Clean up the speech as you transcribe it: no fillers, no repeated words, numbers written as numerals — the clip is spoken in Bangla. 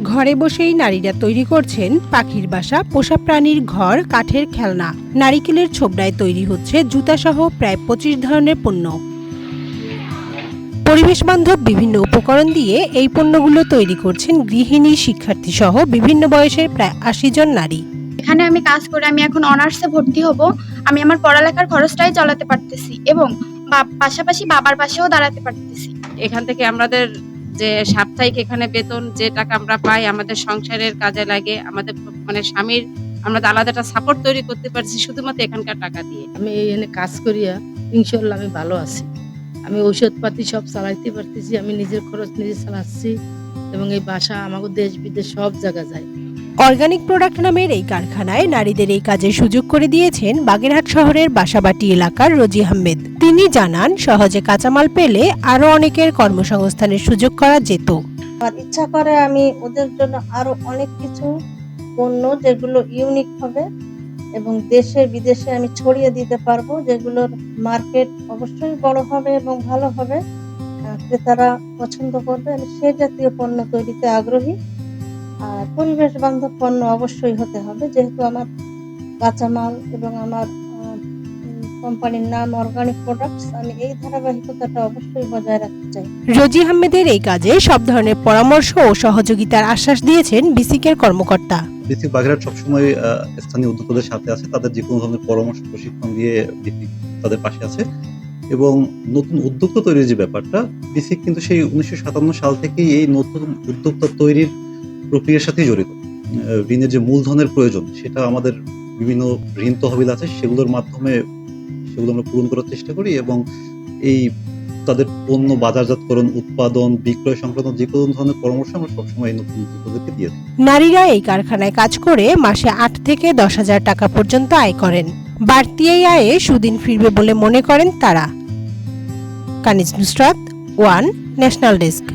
ঘরে বসেই নারীরা তৈরি করছেন পাখির বাসা, পোষা প্রাণীর ঘর, কাঠের খেলনা। নারিকেলের ছোবড়ায় তৈরি হচ্ছে জুতাসহ প্রায় 25 ধরনের পণ্য। পরিবেশ বান্ধব বিভিন্ন উপকরণ দিয়ে এই পণ্যগুলো তৈরি করছেন গৃহিণী, শিক্ষার্থী সহ বিভিন্ন বয়সের প্রায় 80 জন নারী। এখানে আমি কাজ করে আমি এখন অনার্সে ভর্তি হব। আমি আমার পড়ালেখার খরচটাই চালাতে পারতেছি এবং পাশাপাশি বাবার পাশেও দাঁড়াতে পারতেছি। এখান থেকে আমাদের যে সাপ্তাহিক এখানে বেতন যে টাকা আমরা পাই আমাদের সংসারের কাজে লাগে, আমাদের স্বামীর আমরা আলাদা একটা সাপোর্ট তৈরি করতে পারছি শুধুমাত্র এখানকার টাকা দিয়ে। আমি এখানে কাজ করিয়া ইনশাল্লাহ আমি ভালো আছি। আমি ঔষধপাতি সব চালাইতে পারতেছি, আমি নিজের খরচ নিজে চালাচ্ছি এবং এই বাসা আমাদের দেশ বিদেশ সব জায়গা যায়। অর্গানিক প্রোডাক্ট নামের এই কারখানায় নারীদের এই কাজের সুযোগ করে দিয়েছেন বাগেরহাট শহরের বাসাবাটি এলাকার রোজি আহমেদ। তিনি জানান, সহজে কাঁচামাল পেলে আরো অনেকের কর্মসংস্থানের সুযোগ করা যেত। আর ইচ্ছা করে আমি ওদের জন্য আরো অনেক কিছু পণ্য যেগুলো ইউনিক হবে এবং দেশে বিদেশে আমি ছড়িয়ে দিতে পারবো, যেগুলোর মার্কেট অবশ্যই বড় হবে এবং ভালো হবে, ক্রেতারা পছন্দ করবে। আমি সে জাতীয় পণ্য তৈরিতে আগ্রহী। আর পরিবেশ বান্ধব পণ্য অবশ্যই হতে হবে, যেহেতু আমার কাঁচামাল এবং আমার কোম্পানির নাম অর্গানিক প্রোডাক্টস। আমি এই ধারাবাহিকতাটা অবশ্যই বজায় রাখতে চাই। রোজি আহমেদের এই কাজে সব ধরনের পরামর্শ ও সহযোগিতার আশ্বাস দিয়েছেন বিসিকের কর্মকর্তা। বিসিক বাগেরহাট সবসময় স্থানীয় উদ্যোক্তাদের সাথে আছে, তাদের যে কোনো ধরনের পরামর্শ প্রশিক্ষণ দিয়ে বিসিক তাদের পাশে আছে। এবং নতুন উদ্যোক্তা তৈরির যে ব্যাপারটা, বিসিক কিন্তু সেই 1957 সাল থেকেই এই নতুন উদ্যোক্তা তৈরির প্রক্রিয়ার সাথেই জড়িত। ঋণের যে মূলধনের প্রয়োজন সেটা আমাদের বিভিন্ন ঋণ তহবিল আছে, সেগুলোর মাধ্যমে সেগুলো আমরা পূরণ করার চেষ্টা করি এবং এই তাদের পণ্য বাজারজাতকরণ, উৎপাদন, বিক্রয় সংক্রান্ত যে কোনো ধরনের পরামর্শ আমরা সবসময় নতুন উদ্যোক্তাদেরকে দিয়ে দিই। নারীরা এই কারখানায় কাজ করে মাসে 8 থেকে 10,000 টাকা পর্যন্ত আয় করেন। বাড়তি এই আয়ে সুদিন ফিরবে বলে মনে করেন তারা। কানিজ নুসরাত, ওয়ান ন্যাশনাল ডেস্ক।